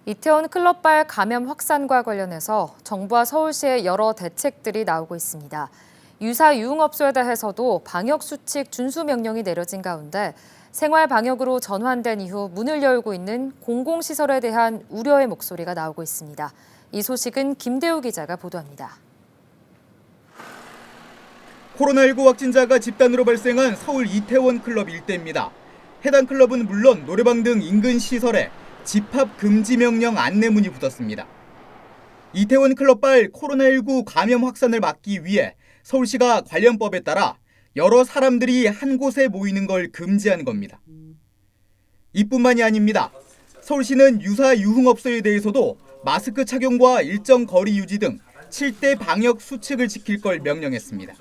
이태원 클럽발 감염 확산과 관련해서 정부와 서울시의 여러 대책들이 나오고 있습니다. 유사 유흥업소에 대해서도 방역수칙 준수 명령이 내려진 가운데 생활 방역으로 전환된 이후 문을 열고 있는 공공시설에 대한 우려의 목소리가 나오고 있습니다. 이 소식은 김대우 기자가 보도합니다. 코로나19 확진자가 집단으로 발생한 서울 이태원 클럽 일대입니다. 해당 클럽은 물론 노래방 등 인근 시설에 집합 금지 명령 안내문이 붙었습니다. 이태원 클럽발 코로나19 감염 확산을 막기 위해 서울시가 관련법에 따라 여러 사람들이 한 곳에 모이는 걸 금지한 겁니다. 이뿐만이 아닙니다. 서울시는 유사 유흥업소에 대해서도 마스크 착용과 일정 거리 유지 등 7대 방역 수칙을 지킬 걸 명령했습니다.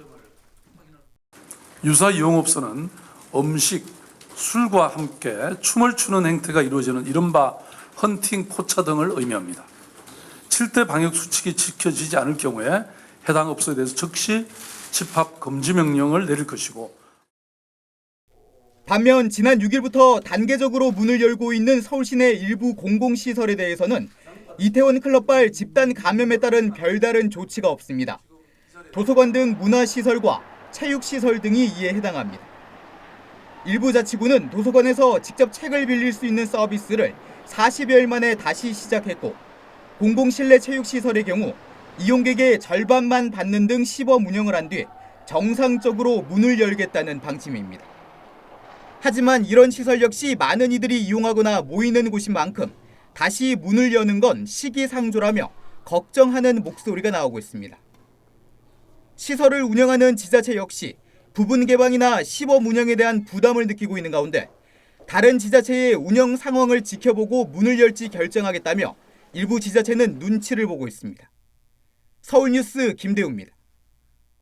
유사 유흥업소는 음식, 술과 함께 춤을 추는 행태가 이루어지는 이른바 헌팅, 포차 등을 의미합니다. 7대 방역 수칙이 지켜지지 않을 경우에 해당 업소에 대해서 즉시 집합 금지 명령을 내릴 것이고, 반면 지난 6일부터 단계적으로 문을 열고 있는 서울시 내 일부 공공시설에 대해서는 이태원 클럽발 집단 감염에 따른 별다른 조치가 없습니다. 도서관 등 문화시설과 체육시설 등이 이에 해당합니다. 일부 자치구는 도서관에서 직접 책을 빌릴 수 있는 서비스를 40여일 만에 다시 시작했고, 공공실내 체육시설의 경우 이용객의 절반만 받는 등 시범 운영을 한 뒤 정상적으로 문을 열겠다는 방침입니다. 하지만 이런 시설 역시 많은 이들이 이용하거나 모이는 곳인 만큼 다시 문을 여는 건 시기상조라며 걱정하는 목소리가 나오고 있습니다. 시설을 운영하는 지자체 역시 부분 개방이나 시범 운영에 대한 부담을 느끼고 있는 가운데 다른 지자체의 운영 상황을 지켜보고 문을 열지 결정하겠다며 일부 지자체는 눈치를 보고 있습니다. 서울뉴스 김대우입니다.